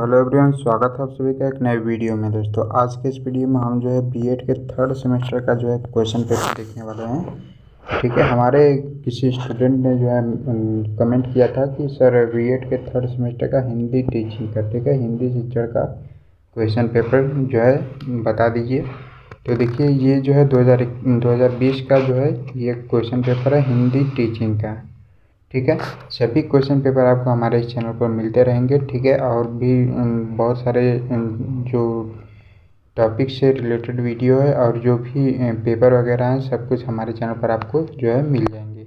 Hello everyone, स्वागत है आप सभी का एक नए वीडियो में। दोस्तों आज के इस वीडियो में हम जो है बीएड के थर्ड सेमेस्टर का जो है क्वेश्चन पेपर देखने वाले हैं। ठीक है, हमारे किसी स्टूडेंट ने जो है कमेंट किया था कि सर बीएड के थर्ड सेमेस्टर का हिंदी टीचिंग का, ठीक है, हिंदी शिक्षण का क्वेश्चन पेपर जो है बता दीजिए। तो देखिए ये जो है 2020 का जो है ये क्वेश्चन पेपर है हिंदी टीचिंग का। ठीक है, सभी क्वेश्चन पेपर आपको हमारे इस चैनल पर मिलते रहेंगे। ठीक है, और भी बहुत सारे जो टॉपिक से रिलेटेड वीडियो है और जो भी पेपर वगैरह हैं सब कुछ हमारे चैनल पर आपको जो है मिल जाएंगे।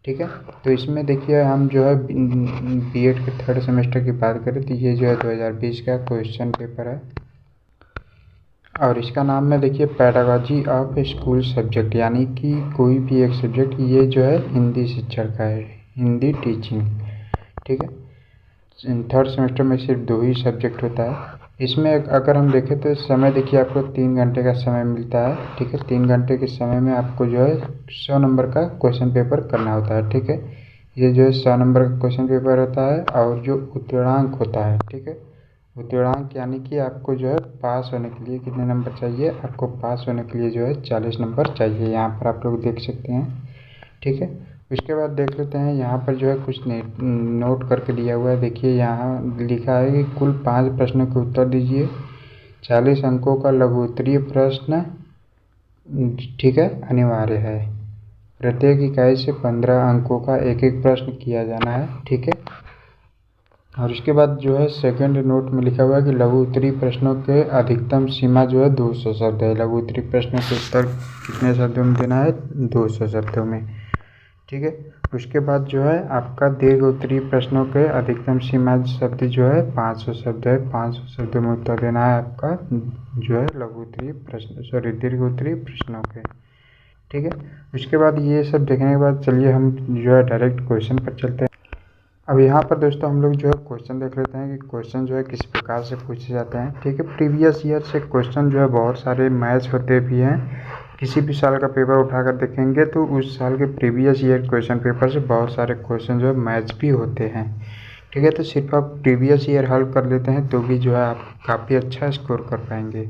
ठीक है, तो इसमें देखिए हम जो है बीएड के थर्ड सेमेस्टर की बात करें तो ये जो है 2020 का क्वेश्चन पेपर है और इसका नाम है देखिए पेडागॉजी ऑफ स्कूल सब्जेक्ट, यानी कि कोई भी एक सब्जेक्ट, ये जो है हिंदी शिक्षण का है, हिंदी टीचिंग। ठीक है, थर्ड सेमेस्टर में सिर्फ 2 ही सब्जेक्ट होता है। इसमें अगर हम देखें तो समय देखिए आपको 3 घंटे का समय मिलता है। ठीक है, 3 घंटे के समय में आपको जो है 100 नंबर का क्वेश्चन पेपर करना होता है। ठीक है, ये जो है 100 नंबर का क्वेश्चन पेपर होता है और जो उत्तीर्णांक होता है, ठीक है, उत्तीर्णांक यानी कि आपको जो है पास होने के लिए कितने नंबर चाहिए, आपको पास होने के लिए जो है 40 नंबर चाहिए। यहाँ पर आप लोग देख सकते हैं। ठीक है, उसके बाद देख लेते हैं यहाँ पर जो है कुछ नोट करके दिया हुआ है। देखिए यहाँ लिखा है कि कुल 5 प्रश्नों के उत्तर दीजिए, 40 अंकों का लघु उत्तरीय प्रश्न, ठीक है, अनिवार्य है। प्रत्येक इकाई से 15 अंकों का एक एक प्रश्न किया जाना है। ठीक है, और उसके बाद जो है सेकंड नोट में लिखा हुआ है कि लघु उत्तरीय प्रश्नों के अधिकतम सीमा जो है 200 शब्द है। लघु उत्तरीय प्रश्नों के उत्तर कितने शब्दों में देना है, 200 शब्दों में। ठीक है, उसके बाद जो है आपका दीर्घ उत्तरीय प्रश्नों के अधिकतम सीमा शब्द जो है 500 शब्द है। 500 शब्दों में उत्तर देना है आपका जो है लघु उत्तरीय प्रश्न दीर्घ उत्तरीय प्रश्नों के। ठीक है, उसके बाद ये सब देखने के बाद चलिए हम जो है डायरेक्ट क्वेश्चन पर चलते हैं। अब यहाँ पर दोस्तों हम लोग जो है क्वेश्चन देख लेते हैं कि क्वेश्चन जो है किस प्रकार से पूछे जाते हैं। ठीक है, प्रीवियस ईयर से क्वेश्चन जो है बहुत सारे मैच होते भी हैं। किसी भी साल का पेपर उठाकर देखेंगे तो उस साल के प्रीवियस ईयर क्वेश्चन पेपर से बहुत सारे क्वेश्चन जो है मैच भी होते हैं। ठीक है, तो सिर्फ आप प्रीवियस ईयर हल कर लेते हैं तो भी जो है आप काफ़ी अच्छा स्कोर कर पाएंगे।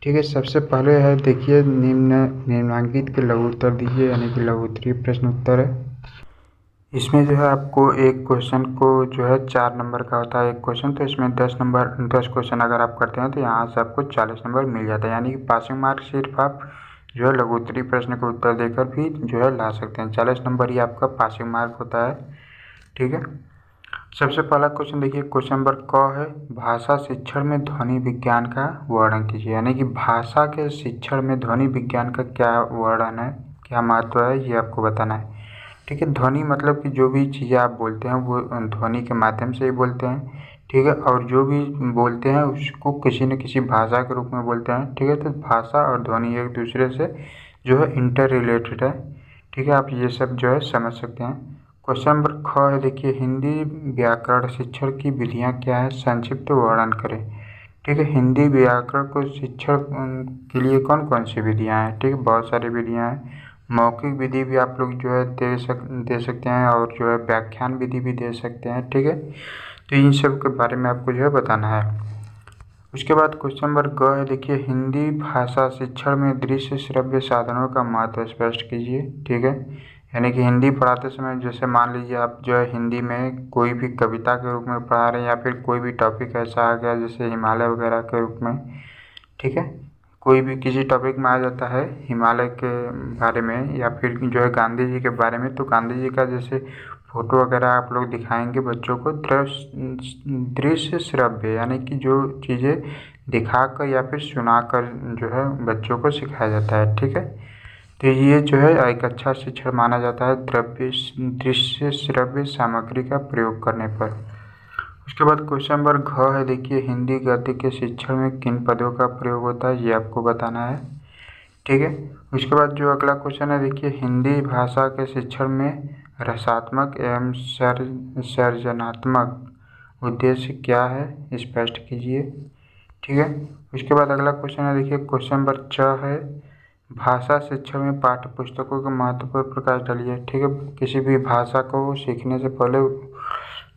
ठीक है, सबसे पहले है देखिए निम्नांकित के लघु उत्तर दीजिए, यानी कि लघु उत्तरीय प्रश्न उत्तर है। इसमें जो है आपको एक क्वेश्चन को जो है 4 नंबर का होता है एक क्वेश्चन, तो इसमें 10 क्वेश्चन अगर आप करते हैं तो यहाँ से आपको 40 नंबर मिल जाता है, यानी कि पासिंग मार्क सिर्फ आप जो है लघु उत्तरीय प्रश्न का उत्तर देकर भी जो है ला सकते हैं। 40 नंबर ही आपका पासिंग मार्क होता है। ठीक है, सबसे पहला क्वेश्चन देखिए, क्वेश्चन नंबर क है, भाषा शिक्षण में ध्वनि विज्ञान का वर्णन कीजिए, यानी कि भाषा के शिक्षण में ध्वनि विज्ञान का क्या वर्णन है, क्या महत्व है, ये आपको बताना है। ठीक है, ध्वनि मतलब कि जो भी चीज़ें आप बोलते हैं वो ध्वनि के माध्यम से ही बोलते हैं। ठीक है, और जो भी बोलते हैं उसको किसी न किसी भाषा के रूप में बोलते हैं। ठीक है, तो भाषा और ध्वनि एक दूसरे से जो है इंटर रिलेटेड है। ठीक है, आप ये सब जो है समझ सकते हैं। क्वेश्चन नंबर ख है देखिए, हिंदी व्याकरण शिक्षण की विधियाँ क्या है, संक्षिप्त वर्णन करें। ठीक है, हिंदी व्याकरण को शिक्षण के लिए कौन कौन सी विधियाँ हैं। ठीक है, बहुत सारी विधियाँ हैं। मौखिक विधि भी आप लोग जो है दे सकते हैं और जो है व्याख्यान विधि भी दे सकते हैं। ठीक है, तो इन सब के बारे में आपको जो है बताना है। उसके बाद क्वेश्चन नंबर ग है देखिए, हिंदी भाषा शिक्षण में दृश्य श्रव्य साधनों का महत्व स्पष्ट कीजिए। ठीक है, यानी कि हिंदी पढ़ाते समय जैसे मान लीजिए आप जो है हिंदी में कोई भी कविता के रूप में पढ़ा रहे हैं या फिर कोई भी टॉपिक ऐसा आ गया जैसे हिमालय वगैरह के रूप में। ठीक है, कोई भी किसी टॉपिक में आ जाता है हिमालय के बारे में या फिर जो है गांधी जी के बारे में, तो गांधी जी का जैसे फ़ोटो वगैरह आप लोग दिखाएंगे बच्चों को, दृश्य श्रव्य यानी कि जो चीज़ें दिखाकर या फिर सुनाकर जो है बच्चों को सिखाया जाता है। ठीक है, तो ये जो है एक अच्छा शिक्षण माना जाता है दृश्य श्रव्य सामग्री का प्रयोग करने पर। उसके बाद क्वेश्चन नंबर घ है देखिए, हिंदी गद्य के शिक्षण में किन पदों का प्रयोग होता है, ये आपको बताना है। ठीक है, उसके बाद जो अगला क्वेश्चन है देखिए, हिंदी भाषा के शिक्षण में रसात्मक एवं सृजनात्मक उद्देश्य क्या है, स्पष्ट कीजिए। ठीक है, उसके बाद अगला क्वेश्चन है देखिए, क्वेश्चन नंबर च है, भाषा शिक्षण में पाठ्य पुस्तकों के महत्व पर प्रकाश डालिए। ठीक है, किसी भी भाषा को सीखने से पहले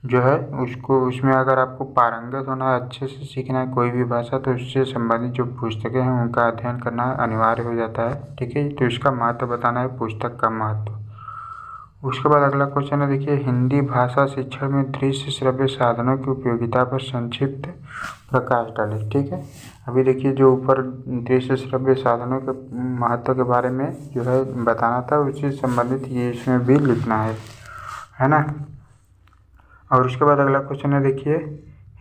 जो है उसको उसमें अगर आपको पारंगत होना है, अच्छे से सीखना है कोई भी भाषा, तो उससे संबंधित जो पुस्तकें हैं उनका अध्ययन करना अनिवार्य हो जाता है। ठीक है, तो इसका महत्व बताना है, पुस्तक का महत्व। उसके बाद अगला क्वेश्चन है, देखिए हिंदी भाषा शिक्षण में दृश्य श्रव्य साधनों की उपयोगिता पर संक्षिप्त प्रकाश डालें। ठीक है, अभी देखिए जो ऊपर दृश्य श्रव्य साधनों के महत्व के बारे में जो है बताना था, उससे संबंधित ये इसमें भी लिखना है ना। और उसके बाद अगला क्वेश्चन है, देखिए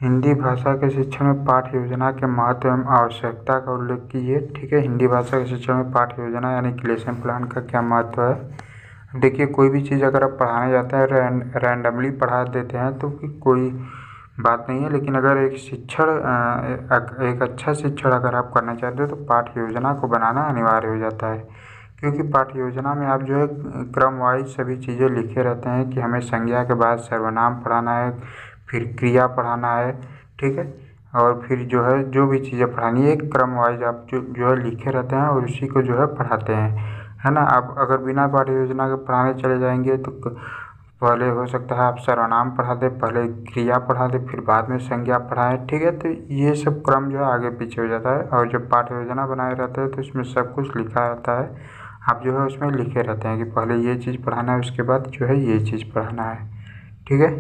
हिंदी भाषा के शिक्षण में पाठ्य योजना के महत्व एवं आवश्यकता का उल्लेख कीजिए। ठीक है, हिंदी भाषा के शिक्षण में पाठ्य योजना यानी कि लेसन प्लान का क्या महत्व है। देखिए कोई भी चीज़ अगर आप पढ़ाने जाते हैं रैंडमली पढ़ा देते हैं तो कोई बात नहीं है, लेकिन अगर एक अच्छा शिक्षण अगर आप करना चाहते हो तो पाठ्य योजना को बनाना अनिवार्य हो जाता है। क्योंकि पाठ्य योजना में आप जो है क्रम वाइज सभी चीज़ें लिखे रहते हैं कि हमें संज्ञा के बाद सर्वनाम पढ़ाना है, फिर क्रिया पढ़ाना है। ठीक है, और फिर जो है जो भी चीज़ें पढ़ानी है क्रम वाइज आप जो है लिखे रहते हैं और उसी को जो है पढ़ाते हैं, है ना। आप अगर बिना पाठ्य योजना के पढ़ाने चले जाएंगे तो पहले हो सकता है आप सर्वनाम पढ़ा दें, पहले क्रिया पढ़ा दें, फिर बाद में संज्ञा पढ़ाएं। ठीक है, तो ये सब क्रम जो है आगे पीछे हो जाता है। और जब पाठ्य योजना बनाए रहते हैं तो इसमें सब कुछ लिखा रहता है, आप जो है उसमें लिखे रहते हैं कि पहले ये चीज़ पढ़ाना है, उसके बाद जो है ये चीज़ पढ़ाना है। ठीक है,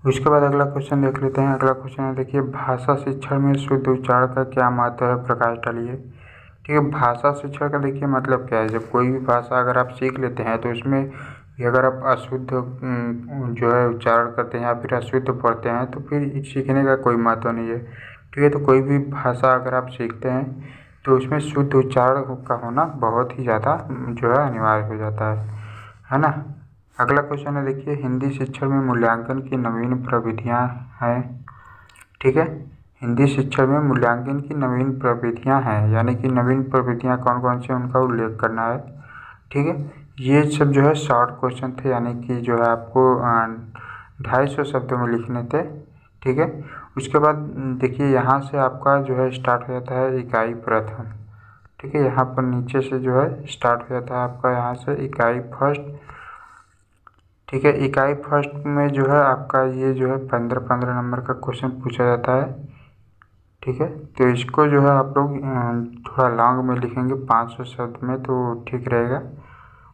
उसके बाद अगला क्वेश्चन देख लेते हैं। अगला क्वेश्चन है, देखिए भाषा शिक्षण में शुद्ध उच्चारण का क्या महत्व है, प्रकाश डालिए। ठीक है, भाषा शिक्षण का देखिए मतलब क्या है। जब कोई भी भाषा अगर आप सीख लेते हैं तो उसमें भी अगर आप अशुद्ध जो है उच्चारण करते हैं या फिर अशुद्ध पढ़ते हैं तो फिर सीखने का कोई महत्व नहीं है। ठीक है, तो कोई भी भाषा अगर आप सीखते हैं तो उसमें शुद्ध उच्चारण का होना बहुत ही ज़्यादा जो है अनिवार्य हो जाता है ना। अगला क्वेश्चन है, देखिए हिंदी शिक्षण में मूल्यांकन की नवीन प्रविधियाँ हैं। ठीक है, हिंदी शिक्षण में मूल्यांकन की नवीन प्रविधियाँ हैं, यानी कि नवीन प्रविधियाँ कौन कौन सी उनका उल्लेख करना है। ठीक है, ये सब जो है शॉर्ट क्वेश्चन थे, यानी कि जो है आपको 250 शब्दों में लिखने थे। ठीक है, उसके बाद देखिए यहाँ से आपका जो है स्टार्ट हो जाता है इकाई प्रथम। ठीक है, यहाँ पर नीचे से जो है स्टार्ट हो जाता है आपका यहाँ से इकाई फर्स्ट। ठीक है, इकाई फर्स्ट में जो है आपका ये जो है 15 नंबर का क्वेश्चन पूछा जाता है। ठीक है, तो इसको जो है आप लोग थोड़ा लॉन्ग में लिखेंगे 500 शब्द में तो ठीक रहेगा।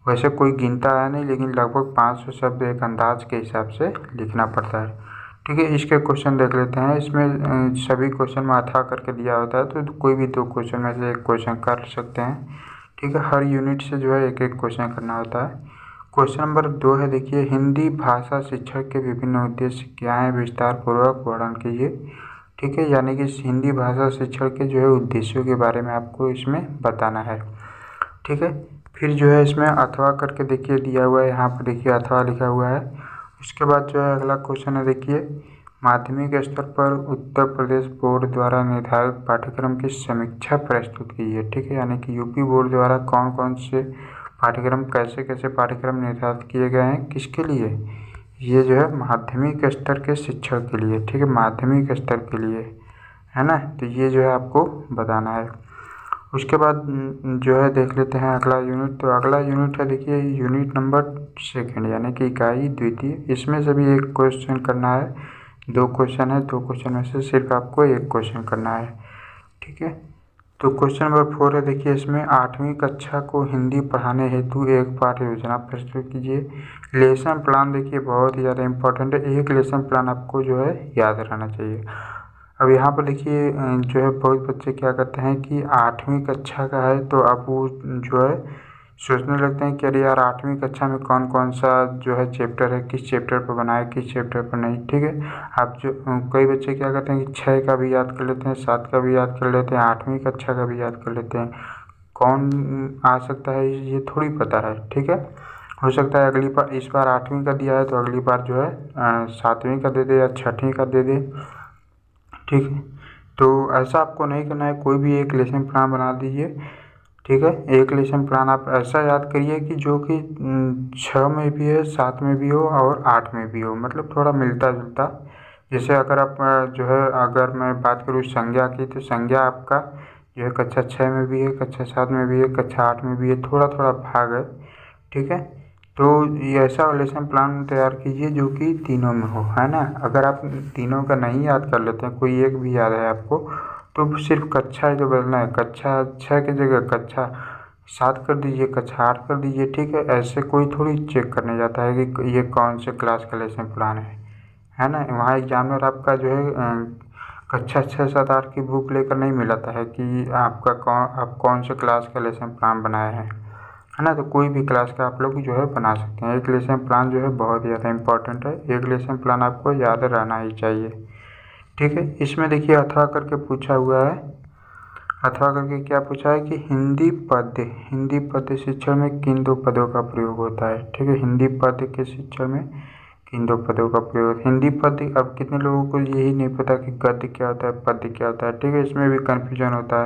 वैसे कोई गिनता है नहीं, लेकिन लगभग 500 शब्द एक अंदाज के हिसाब से लिखना पड़ता है। ठीक है, इसके क्वेश्चन देख लेते हैं। इसमें सभी क्वेश्चन में अथवा करके दिया होता है, तो कोई भी 2 क्वेश्चन में से एक क्वेश्चन कर सकते हैं। ठीक है, हर यूनिट से जो है एक एक क्वेश्चन करना होता है। क्वेश्चन नंबर 2 है, देखिए हिंदी भाषा शिक्षण के विभिन्न उद्देश्य क्या हैं, विस्तार पूर्वक वर्णन कीजिए। ठीक है, यानी कि हिंदी भाषा शिक्षण के जो है उद्देश्यों के बारे में आपको इसमें बताना है। ठीक है, फिर जो है इसमें अथवा करके देखिए दिया हुआ है, यहाँ पर देखिए अथवा लिखा हुआ है। उसके बाद जो है अगला क्वेश्चन है, देखिए माध्यमिक स्तर पर उत्तर प्रदेश बोर्ड द्वारा निर्धारित पाठ्यक्रम की समीक्षा प्रस्तुत कीजिए। ठीक है, यानी कि यूपी बोर्ड द्वारा कौन कौन से पाठ्यक्रम कैसे कैसे पाठ्यक्रम निर्धारित किए गए हैं, किसके लिए, ये जो है माध्यमिक स्तर के शिक्षक के लिए। ठीक है, माध्यमिक स्तर के लिए, है ना, तो ये जो है आपको बताना है। उसके बाद जो है देख लेते हैं अगला यूनिट। तो अगला यूनिट है, देखिए यूनिट नंबर 2 यानी कि इकाई द्वितीय। इसमें से भी एक क्वेश्चन करना है, 2 क्वेश्चन है, 2 क्वेश्चन में से सिर्फ आपको एक क्वेश्चन करना है। ठीक है, तो क्वेश्चन नंबर 4 है, देखिए इसमें 8वीं कक्षा को हिंदी पढ़ाने हेतु एक पाठ्य योजना प्रस्तुत कीजिए। लेसन प्लान देखिए बहुत ही ज़्यादा इंपॉर्टेंट है, एक लेसन प्लान आपको जो है याद रहना चाहिए। अब यहाँ पर देखिए जो है बहुत बच्चे क्या करते हैं कि 8वीं कक्षा का है तो अब वो जो है सोचने लगते हैं कि अरे यार 8वीं कक्षा में कौन कौन सा जो है चैप्टर है, किस चैप्टर पर बनाए किस चैप्टर पर नहीं। ठीक है, आप जो कई बच्चे क्या करते हैं कि 6 का भी याद कर लेते हैं, 7 का भी याद कर लेते हैं, 8वीं कक्षा का भी याद कर लेते हैं। कौन आ सकता है ये थोड़ी पता है। ठीक है, हो सकता है अगली बार, इस बार 8वीं का दिया है तो अगली बार जो है 7वीं का दे दे या 6वीं का दे दे। ठीक है, तो ऐसा आपको नहीं करना है, कोई भी एक लेसन प्लान बना दीजिए। ठीक है, एक लेसन प्लान आप ऐसा याद करिए कि जो कि 6 में भी है, 7 में भी हो और 8 में भी हो, मतलब थोड़ा मिलता जुलता। जैसे अगर आप जो है अगर मैं बात करूँ संज्ञा की, तो संज्ञा आपका जो है कक्षा 6 में भी है, कक्षा 7 में भी है, कक्षा 8 में भी है, थोड़ा थोड़ा भाग है। ठीक है, तो ये ऐसा लेसन प्लान तैयार कीजिए जो कि तीनों में हो, है ना। अगर आप तीनों का नहीं याद कर लेते हैं, कोई एक भी याद है आपको, तो सिर्फ कक्षा जो बदलना है, कक्षा 6 की जगह कक्षा 7 कर दीजिए, कक्षा 8 कर दीजिए, ठीक है। ऐसे कोई थोड़ी चेक करने जाता है कि ये कौन से क्लास का लेसन प्लान है ना। वहाँ एग्जामिनर आपका जो है कक्षा 6, 7, 8 की बुक लेकर नहीं मिलाता है कि आप कौन से क्लास का लेसन प्लान बनाया है ना। तो कोई भी क्लास का आप लोग जो है बना सकते हैं। एक लेसन प्लान जो है बहुत ज़्यादा इंपॉर्टेंट है, एक लेसन प्लान आपको याद रहना ही चाहिए, ठीक है। इसमें देखिए अथवा करके पूछा हुआ है, अथवा करके क्या पूछा है कि हिंदी पद्य शिक्षण में किन दो पदों का प्रयोग होता है, ठीक है। हिंदी पद्य के शिक्षण में किन दो पदों का प्रयोग, हिंदी पद्य। अब कितने लोगों को यही नहीं पता कि गद्य क्या होता है, पद्य क्या होता है, ठीक है। इसमें भी कन्फ्यूजन होता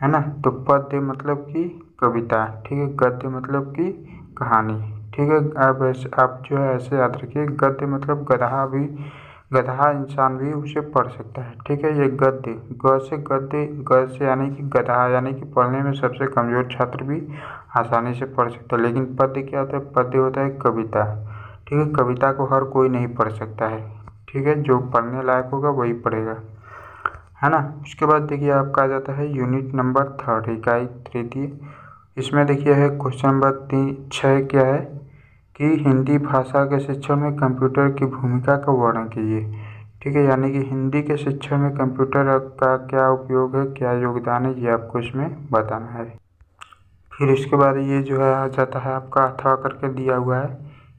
है ना। तो पद्य मतलब कि कविता, ठीक है। गद्य मतलब कि कहानी, ठीक है। अब आप जो है ऐसे याद रखिए, गद्य मतलब गधा इंसान भी उसे पढ़ सकता है, ठीक है। ये गद्य, ग से यानी कि गधा, यानी कि पढ़ने में सबसे कमज़ोर छात्र भी आसानी से पढ़ सकता है। लेकिन पद्य क्या होता है, पद्य होता है कविता, ठीक है। कविता को हर कोई नहीं पढ़ सकता है, ठीक है। जो पढ़ने लायक होगा वही पढ़ेगा, है ना। उसके बाद देखिए आपका आ जाता है यूनिट नंबर 3, इकाई 3। इसमें देखिए है क्वेश्चन नंबर 6 क्या है कि हिंदी भाषा के शिक्षण में कंप्यूटर की भूमिका का वर्णन कीजिए, ठीक है। यानी कि हिंदी के शिक्षण में कंप्यूटर का क्या उपयोग है, क्या योगदान है, ये आपको इसमें बताना है। फिर इसके बाद ये जो है आ जाता है आपका अथवा करके दिया हुआ है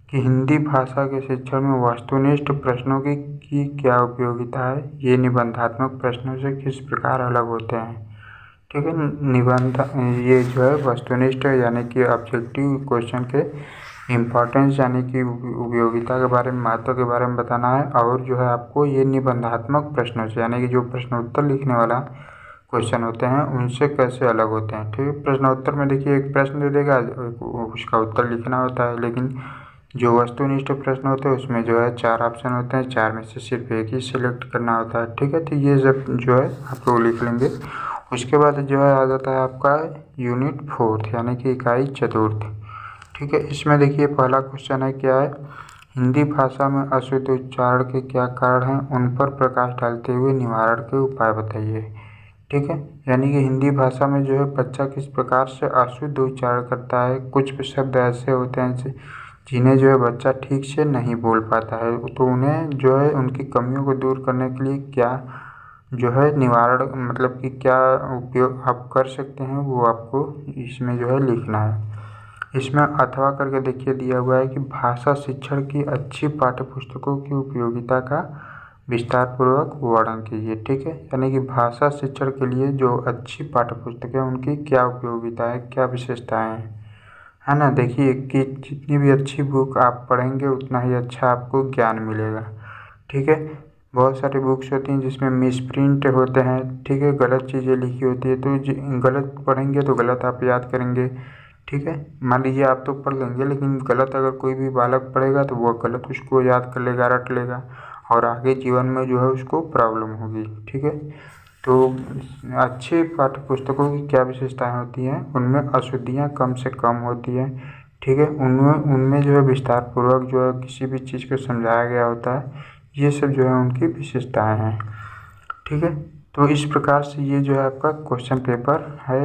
कि हिंदी भाषा के शिक्षण में वस्तुनिष्ठ प्रश्नों की क्या उपयोगिता है, ये निबंधात्मक प्रश्नों से किस प्रकार अलग होते हैं, ठीक है। निबंध ये जो है वस्तुनिष्ठ यानी कि ऑब्जेक्टिव क्वेश्चन के इम्पोर्टेंस यानी कि उपयोगिता के बारे में, महत्व के बारे में बताना है। और जो है आपको ये निबंधात्मक प्रश्नों से यानी कि जो प्रश्नोत्तर लिखने वाला क्वेश्चन होते हैं उनसे कैसे अलग होते हैं, ठीक है। प्रश्नोत्तर में देखिए एक प्रश्न दे देगा, उसका उत्तर लिखना होता है। लेकिन जो वस्तुनिष्ठ प्रश्न होते हैं उसमें जो है 4 ऑप्शन होते हैं, 4 में से सिर्फ एक ही सिलेक्ट करना होता है, ठीक है। तो ये सब जो है आप लोग लिख लेंगे। उसके बाद जो है आ जाता है आपका यूनिट 4 यानी कि इकाई 4, ठीक है। इसमें देखिए पहला क्वेश्चन है क्या है, हिंदी भाषा में अशुद्ध उच्चारण के क्या कारण हैं, उन पर प्रकाश डालते हुए निवारण के उपाय बताइए, ठीक है। यानी कि हिंदी भाषा में जो है बच्चा किस प्रकार से अशुद्ध उच्चारण करता है। कुछ शब्द ऐसे होते हैं जिन्हें जो है बच्चा ठीक से नहीं बोल पाता है, तो उन्हें जो है उनकी कमियों को दूर करने के लिए क्या जो है निवारण, मतलब कि क्या उपयोग आप कर सकते हैं, वो आपको इसमें जो है लिखना है। इसमें अथवा करके देखिए दिया हुआ है कि भाषा शिक्षण की अच्छी पाठ्यपुस्तकों की उपयोगिता का विस्तार पूर्वक वर्णन कीजिए, ठीक है। यानी कि भाषा शिक्षण के लिए जो अच्छी पाठ्यपुस्तकें उनकी क्या उपयोगिता है, क्या विशेषताएं हैं, है ना। देखिए कि जितनी भी अच्छी बुक आप पढ़ेंगे उतना ही अच्छा आपको ज्ञान मिलेगा, ठीक है। बहुत सारी बुक्स होती हैं जिसमें मिसप्रिंट होते हैं, ठीक है, गलत चीज़ें लिखी होती है, तो गलत पढ़ेंगे तो गलत आप याद करेंगे, ठीक है। मान लीजिए आप तो पढ़ लेंगे लेकिन गलत अगर कोई भी बालक पढ़ेगा तो वो गलत उसको याद कर लेगा, रट लेगा और आगे जीवन में जो है उसको प्रॉब्लम होगी, ठीक है। तो अच्छे पाठ्य पुस्तकों की क्या विशेषताएं होती हैं, उनमें अशुद्धियाँ कम से कम होती हैं, ठीक है। उनमें जो है विस्तार पूर्वक जो है किसी भी चीज़ को समझाया गया होता है, ये सब जो है उनकी विशेषताएं हैं, ठीक है। तो इस प्रकार से ये जो है आपका क्वेश्चन पेपर है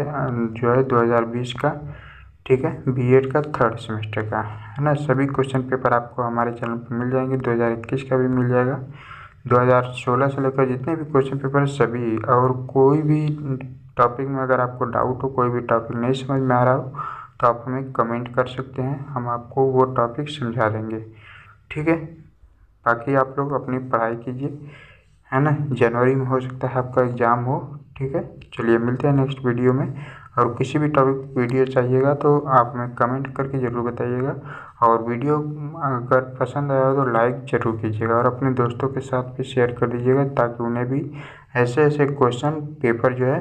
जो है 2020 का, ठीक है, बीएड का 3rd सेमेस्टर का, है ना। सभी क्वेश्चन पेपर आपको हमारे चैनल पर मिल जाएंगे, 2021 का भी मिल जाएगा, 2016 से लेकर जितने भी क्वेश्चन पेपर है सभी। और कोई भी टॉपिक में अगर आपको डाउट हो, कोई भी टॉपिक नहीं समझ में आ रहा हो, तो आप हमें कमेंट कर सकते हैं, हम आपको वो टॉपिक समझा देंगे, ठीक है। बाकी आप लोग अपनी पढ़ाई कीजिए, है ना। जनवरी में हो सकता है आपका एग्ज़ाम हो, ठीक है। चलिए मिलते हैं नेक्स्ट वीडियो में। और किसी भी टॉपिक वीडियो चाहिएगा तो आप हमें कमेंट करके ज़रूर बताइएगा। और वीडियो अगर पसंद आया तो लाइक ज़रूर कीजिएगा और अपने दोस्तों के साथ भी शेयर कर दीजिएगा ताकि उन्हें भी ऐसे ऐसे क्वेश्चन पेपर जो है